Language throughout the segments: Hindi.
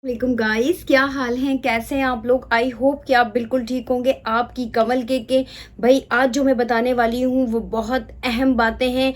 वालेकुम गाइस, क्या हाल हैं? कैसे हैं आप लोग? आई होप कि आप बिल्कुल ठीक होंगे। आपकी कमल के भाई, आज जो मैं बताने वाली हूँ वो बहुत अहम बातें हैं।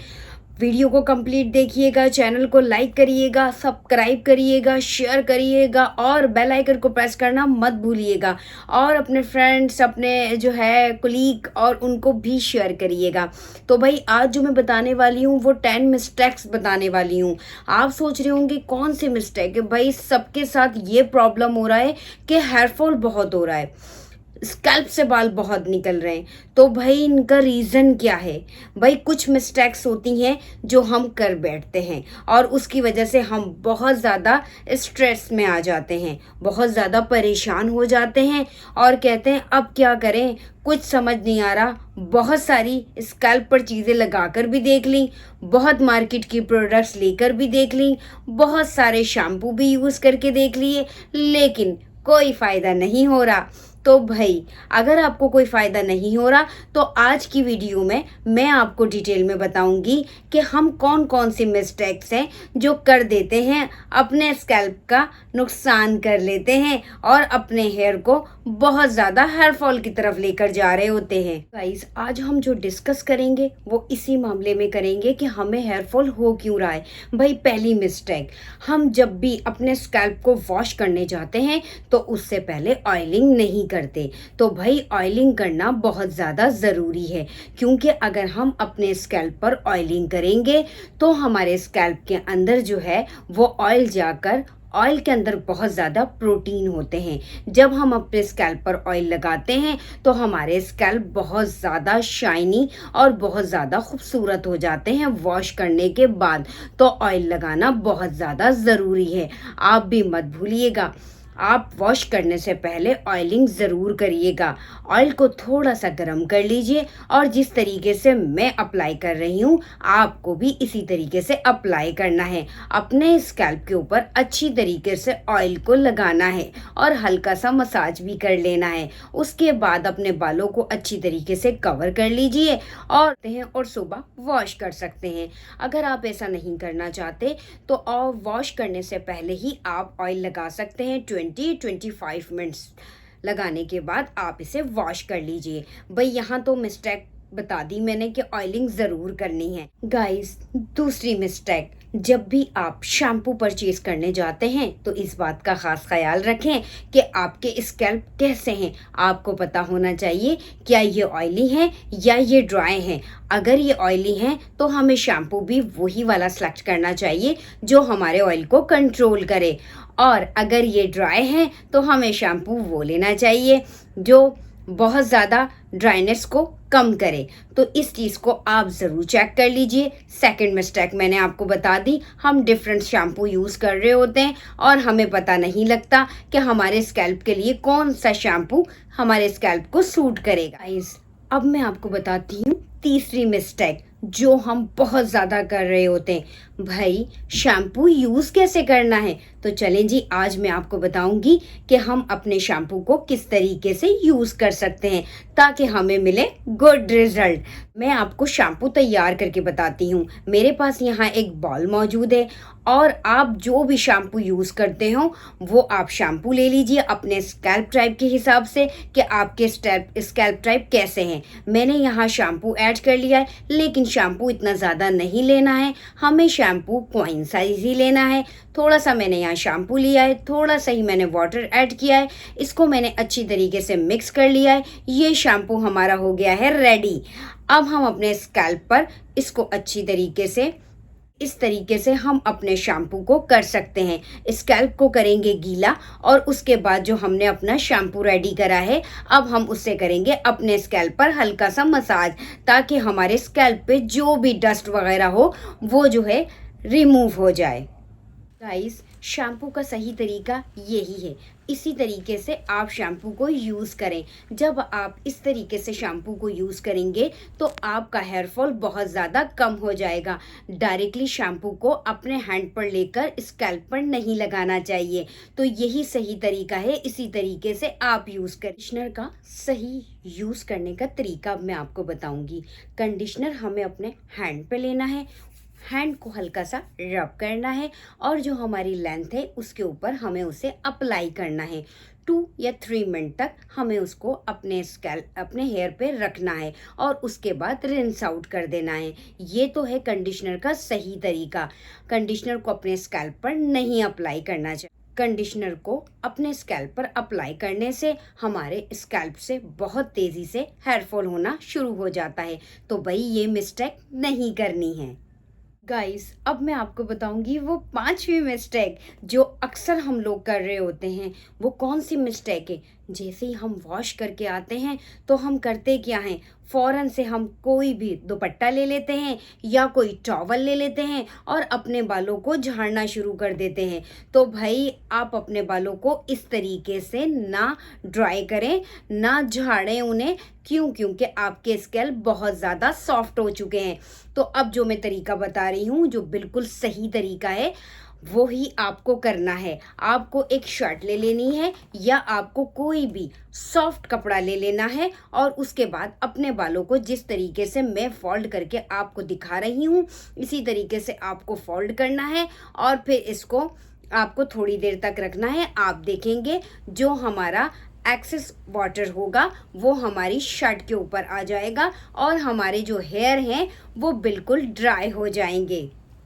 वीडियो को कंप्लीट देखिएगा, चैनल को लाइक करिएगा, सब्सक्राइब करिएगा, शेयर करिएगा और बेल आइकन को प्रेस करना मत भूलिएगा। और अपने फ्रेंड्स, अपने जो है कुलीग, और उनको भी शेयर करिएगा। तो भाई, आज जो मैं बताने वाली हूँ वो 10 मिस्टेक्स बताने वाली हूँ। आप सोच रहे होंगे कौन सी मिस्टेक है? भाई, सबके साथ ये प्रॉब्लम हो रहा है कि हेयर फॉल बहुत हो रहा है, स्कैल्प से बाल बहुत निकल रहे हैं। तो भाई, इनका रीज़न क्या है? भाई, कुछ मिस्टेक्स होती हैं जो हम कर बैठते हैं और उसकी वजह से हम बहुत ज़्यादा स्ट्रेस में आ जाते हैं, बहुत ज़्यादा परेशान हो जाते हैं और कहते हैं अब क्या करें, कुछ समझ नहीं आ रहा। बहुत सारी स्कैल्प पर चीज़ें लगाकर भी देख ली, बहुत मार्केट की प्रोडक्ट्स लेकर भी देख ली, बहुत सारे शैम्पू भी यूज़ करके देख लिए, लेकिन कोई फ़ायदा नहीं हो रहा। तो भाई, अगर आपको कोई फ़ायदा नहीं हो रहा तो आज की वीडियो में मैं आपको डिटेल में बताऊंगी कि हम कौन कौन सी मिस्टेक्स हैं जो कर देते हैं, अपने स्कैल्प का नुकसान कर लेते हैं और अपने हेयर को बहुत ज़्यादा हेयर फॉल की तरफ लेकर जा रहे होते हैं। गाइस, आज हम जो डिस्कस करेंगे वो इसी मामले में करेंगे कि हमें हेयर फॉल हो क्यों रहा है। भाई, पहली मिस्टेक, हम जब भी अपने स्कैल्प को वॉश करने जाते हैं तो उससे पहले ऑयलिंग नहीं करते। तो भाई, ऑयलिंग करना बहुत ज़्यादा ज़रूरी है, क्योंकि अगर हम अपने स्कैल्प पर ऑयलिंग करेंगे तो हमारे स्कैल्प के अंदर जो है वो ऑयल जाकर, ऑयल के अंदर बहुत ज़्यादा प्रोटीन होते हैं। जब हम अपने स्कैल्प पर ऑयल लगाते हैं तो हमारे स्कैल्प बहुत ज़्यादा शाइनी और बहुत ज़्यादा खूबसूरत हो जाते हैं वॉश करने के बाद। तो ऑयल लगाना बहुत ज़्यादा ज़रूरी है, आप भी मत भूलिएगा। आप वॉश करने से पहले ऑयलिंग ज़रूर करिएगा। ऑयल को थोड़ा सा गर्म कर लीजिए और जिस तरीके से मैं अप्लाई कर रही हूँ आपको भी इसी तरीके से अप्लाई करना है। अपने स्कैल्प के ऊपर अच्छी तरीके से ऑयल को लगाना है और हल्का सा मसाज भी कर लेना है। उसके बाद अपने बालों को अच्छी तरीके से कवर कर लीजिए और सुबह वॉश कर सकते हैं। अगर आप ऐसा नहीं करना चाहते तो और वॉश करने से पहले ही आप ऑयल लगा सकते हैं। 20-25 मिनट्स लगाने के बाद आप इसे वॉश कर लीजिए। भाई, यहाँ तो मिस्टेक बता दी मैंने कि ऑयलिंग ज़रूर करनी है। गाइस, दूसरी मिस्टेक, जब भी आप शैम्पू परचेज करने जाते हैं तो इस बात का ख़ास ख्याल रखें कि आपके स्कैल्प कैसे हैं। आपको पता होना चाहिए क्या ये ऑयली हैं या ये ड्राई हैं। अगर ये ऑयली हैं तो हमें शैम्पू भी वही वाला सेलेक्ट करना चाहिए जो हमारे ऑयल को कंट्रोल करे, और अगर ये ड्राई हैं तो हमें शैम्पू वो लेना चाहिए जो बहुत ज़्यादा ड्राइनेस को कम करे। तो इस चीज़ को आप ज़रूर चेक कर लीजिए। सेकंड मिस्टेक मैंने आपको बता दी, हम डिफरेंट शैम्पू यूज़ कर रहे होते हैं और हमें पता नहीं लगता कि हमारे स्कैल्प के लिए कौन सा शैम्पू हमारे स्कैल्प को सूट करेगा। अब मैं आपको बताती हूँ तीसरी मिस्टेक जो हम बहुत ज़्यादा कर रहे होते हैं। भाई, शैम्पू यूज़ कैसे करना है? तो चलें जी, आज मैं आपको बताऊंगी कि हम अपने शैम्पू को किस तरीके से यूज़ कर सकते हैं ताकि हमें मिले गुड रिजल्ट। मैं आपको शैम्पू तैयार करके बताती हूँ। मेरे पास यहाँ एक बॉल मौजूद है और आप जो भी शैम्पू यूज़ करते हो वो आप शैम्पू ले लीजिए अपने स्कैल्प टाइप के हिसाब से कि आपके स्कैल्प टाइप कैसे हैं। मैंने यहाँ शैम्पू ऐड कर लिया है, लेकिन शैम्पू इतना ज़्यादा नहीं लेना है, हमें शैम्पू कॉइन साइज ही लेना है। थोड़ा सा मैंने यहाँ शैम्पू लिया है, थोड़ा सा ही मैंने वाटर ऐड किया है, इसको मैंने अच्छी तरीके से मिक्स कर लिया है। ये शैम्पू हमारा हो गया है रेडी। अब हम अपने स्कैल्प पर इसको अच्छी तरीके से, इस तरीके से हम अपने शैम्पू को कर सकते हैं। स्कैल्प को करेंगे गीला और उसके बाद जो हमने अपना शैम्पू रेडी करा है अब हम उससे करेंगे अपने स्कैल्प पर हल्का सा मसाज, ताकि हमारे स्कैल्प पे जो भी डस्ट वगैरह हो वो जो है रिमूव हो जाए। गाइस, शैम्पू का सही तरीका यही है, इसी तरीके से आप शैम्पू को यूज़ करें। जब आप इस तरीके से शैम्पू को यूज़ करेंगे तो आपका हेयर फॉल बहुत ज़्यादा कम हो जाएगा। डायरेक्टली शैम्पू को अपने हैंड पर लेकर स्कैल्प पर नहीं लगाना चाहिए। तो यही सही तरीका है, इसी तरीके से आप यूज़ करें। कंडीशनर का सही यूज़ करने का तरीका अब मैं आपको बताऊंगी। कंडीशनर हमें अपने हैंड पे लेना है, हैंड को हल्का सा रब करना है और जो हमारी लेंथ है उसके ऊपर हमें उसे अप्लाई करना है। 2 या 3 मिनट तक हमें उसको अपने हेयर पे रखना है और उसके बाद रिंस आउट कर देना है। ये तो है कंडीशनर का सही तरीका। कंडीशनर को अपने स्कैल्प पर नहीं अप्लाई करना चाहिए। कंडीशनर को अपने स्कैल्प पर अप्लाई करने से हमारे स्कैल्प से बहुत तेज़ी से हेयर फॉल होना शुरू हो जाता है। तो भाई ये मिस्टेक नहीं करनी है। गाइस अब मैं आपको बताऊंगी वो 5वीं मिस्टेक जो अक्सर हम लोग कर रहे होते हैं। वो कौन सी मिस्टेक है? जैसे ही हम वॉश करके आते हैं तो हम करते क्या हैं, फ़ौरन से हम कोई भी दुपट्टा ले लेते हैं या कोई टॉवल ले लेते हैं और अपने बालों को झाड़ना शुरू कर देते हैं। तो भाई आप अपने बालों को इस तरीके से ना ड्राई करें, ना झाड़ें उन्हें। क्योंकि आपके स्कैल्प बहुत ज़्यादा सॉफ्ट हो चुके हैं। तो अब जो मैं तरीका बता रही हूँ जो बिल्कुल सही तरीका है वो ही आपको करना है। आपको एक शर्ट ले लेनी है या आपको कोई भी सॉफ्ट कपड़ा ले लेना है और उसके बाद अपने बालों को जिस तरीके से मैं फोल्ड करके आपको दिखा रही हूँ इसी तरीके से आपको फोल्ड करना है और फिर इसको आपको थोड़ी देर तक रखना है। आप देखेंगे जो हमारा एक्सेस वाटर होगा वो हमारी शर्ट के ऊपर आ जाएगा और हमारे जो हेयर हैं वो बिल्कुल ड्राई हो जाएंगे।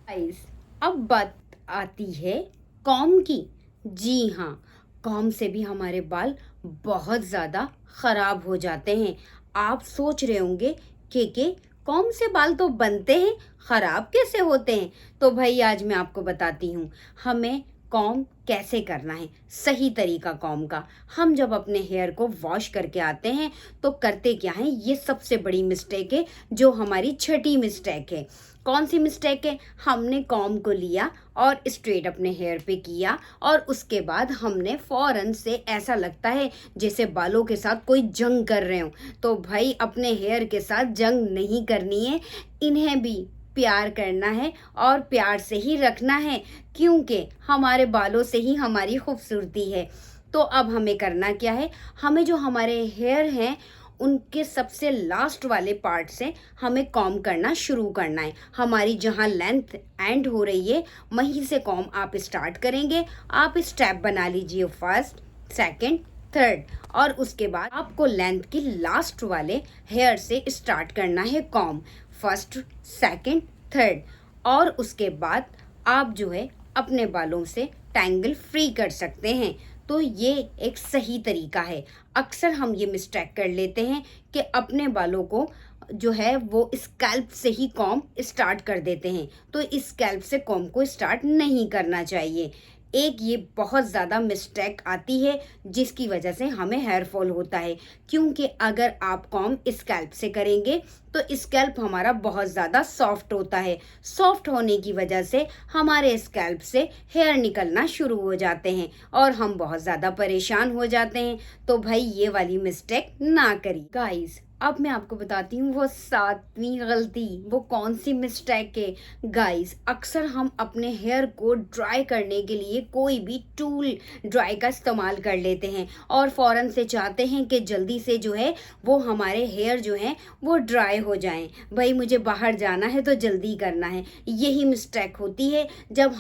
गाइस अब बात आती है कॉम की। जी हाँ, कॉम से भी हमारे बाल बहुत ज़्यादा ख़राब हो जाते हैं। आप सोच रहे होंगे कि कॉम से बाल तो बनते हैं, ख़राब कैसे होते हैं? तो भाई आज मैं आपको बताती हूँ हमें कॉम कैसे करना है, सही तरीका कॉम का। हम जब अपने हेयर को वॉश करके आते हैं तो करते क्या हैं, ये सबसे बड़ी मिस्टेक है जो हमारी छठी मिस्टेक है। कौन सी मिस्टेक है? हमने कॉम को लिया और स्ट्रेट अपने हेयर पे किया और उसके बाद हमने फ़ौरन से ऐसा लगता है जैसे बालों के साथ कोई जंग कर रहे हो। तो भाई अपने हेयर के साथ जंग नहीं करनी है, इन्हें भी प्यार करना है और प्यार से ही रखना है क्योंकि हमारे बालों से ही हमारी खूबसूरती है। तो अब हमें करना क्या है, हमें जो हमारे हेयर हैं उनके सबसे लास्ट वाले पार्ट से हमें कॉम करना शुरू करना है। हमारी जहाँ लेंथ एंड हो रही है वहीं से कॉम आप स्टार्ट करेंगे। आप स्टेप बना लीजिए, फर्स्ट, सेकंड, थर्ड और उसके बाद आपको लेंथ की लास्ट वाले हेयर से स्टार्ट करना है कॉम, फर्स्ट, सेकंड, थर्ड और उसके बाद आप जो है अपने बालों से टैंगल फ्री कर सकते हैं। तो ये एक सही तरीका है। अक्सर हम ये मिस्टेक कर लेते हैं कि अपने बालों को जो है वो स्कैल्प से ही कॉम स्टार्ट कर देते हैं। तो इस स्कैल्प से कॉम को स्टार्ट नहीं करना चाहिए। एक ये बहुत ज़्यादा मिस्टेक आती है जिसकी वजह से हमें हेयर फॉल होता है। क्योंकि अगर आप कॉम स्कैल्प से करेंगे तो स्कैल्प हमारा बहुत ज़्यादा सॉफ्ट होता है। सॉफ्ट होने की वजह से हमारे स्कैल्प से हेयर निकलना शुरू हो जाते हैं और हम बहुत ज़्यादा परेशान हो जाते हैं। तो भाई ये वाली मिस्टेक ना करिए। गाइस अब मैं आपको बताती हूँ वो 7वीं गलती, वो कौन सी मिस्टेक है। गाइस अक्सर हम अपने हेयर को ड्राई करने के लिए कोई भी टूल ड्राई का इस्तेमाल कर लेते हैं और फ़ौरन से चाहते हैं कि जल्दी से जो है वो हमारे हेयर जो हैं वो ड्राई हो जाएं। भाई मुझे बाहर जाना है तो जल्दी करना है। यही मिस्टेक होती है जब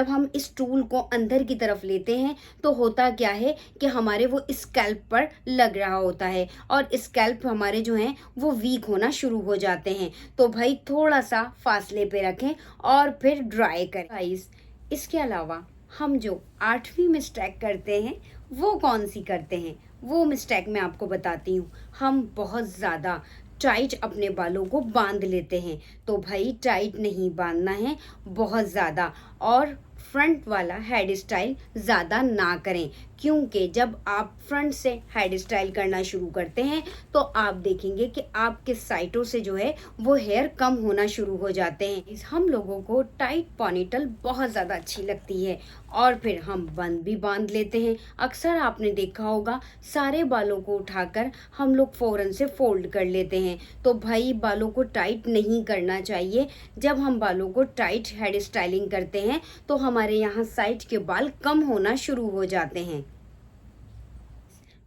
हम इस टूल को अंदर की तरफ लेते हैं तो होता क्या है कि हमारे वो स्कैल्प पर लग रहा होता है और स्कैल्प हमारे जो हैं वो वीक होना शुरू हो जाते हैं। तो भाई थोड़ा सा फासले पे रखें और फिर ड्राई करें। गाइस इसके अलावा हम जो 8वीं मिस्टेक करते हैं वो कौन सी करते हैं, वो मिस्टेक मैं आपको बताती हूँ। हम बहुत ज़्यादा टाइट अपने बालों को बांध लेते हैं। तो भाई टाइट नहीं बांधना है बहुत ज़्यादा और फ्रंट वाला हेयर स्टाइल ज़्यादा ना करें क्योंकि जब आप फ्रंट से हेयर स्टाइल करना शुरू करते हैं तो आप देखेंगे कि आपके साइडों से जो है वो हेयर कम होना शुरू हो जाते हैं। हम लोगों को टाइट पॉनीटेल बहुत ज़्यादा अच्छी लगती है और फिर हम बंद भी बांध लेते हैं। अक्सर आपने देखा होगा सारे बालों को उठाकर हम लोग फ़ौरन से फोल्ड कर लेते हैं। तो भाई बालों को टाइट नहीं करना चाहिए। जब हम बालों को टाइट हेयर स्टाइलिंग करते हैं तो हमारे यहाँ साइड के बाल कम होना शुरू हो जाते हैं।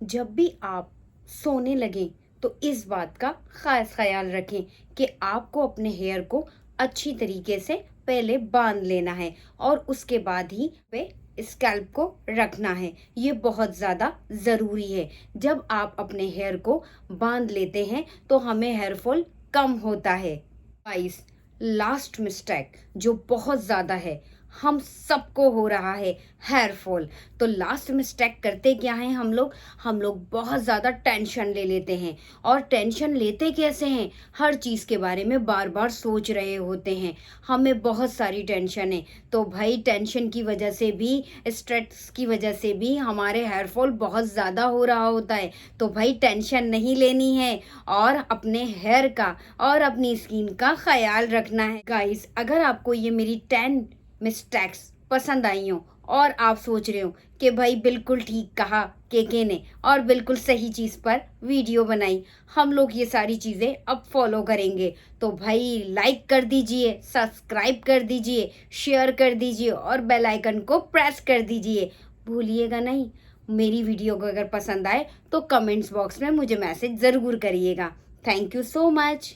जब भी आप सोने लगें तो इस बात का खास ख्याल रखें कि आपको अपने हेयर को अच्छी तरीके से पहले बांध लेना है और उसके बाद ही पे स्कैल्प को रखना है। ये बहुत ज़्यादा ज़रूरी है। जब आप अपने हेयर को बांध लेते हैं तो हमें हेयर फॉल कम होता है। गाइस, लास्ट मिस्टेक जो बहुत ज़्यादा है, हम सबको हो रहा है हेयर फॉल। तो लास्ट मिस्टेक करते क्या है हम लोग बहुत ज़्यादा टेंशन ले लेते हैं। और टेंशन लेते कैसे हैं, हर चीज़ के बारे में बार बार सोच रहे होते हैं। हमें बहुत सारी टेंशन है, तो भाई टेंशन की वजह से भी, स्ट्रेस की वजह से भी हमारे हेयर फॉल बहुत ज़्यादा हो रहा होता है। तो भाई टेंशन नहीं लेनी है और अपने हेयर का और अपनी स्किन का ख्याल रखना है। गाइस, अगर आपको ये मेरी 10 मिस्टेक्स पसंद आई हो और आप सोच रहे हो कि भाई बिल्कुल ठीक कहा के ने और बिल्कुल सही चीज़ पर वीडियो बनाई, हम लोग ये सारी चीज़ें अब फॉलो करेंगे, तो भाई लाइक कर दीजिए, सब्सक्राइब कर दीजिए, शेयर कर दीजिए और बेल आइकन को प्रेस कर दीजिए। भूलिएगा नहीं, मेरी वीडियो को अगर पसंद आए तो कमेंट्स बॉक्स में मुझे मैसेज ज़रूर करिएगा। Thank you so much.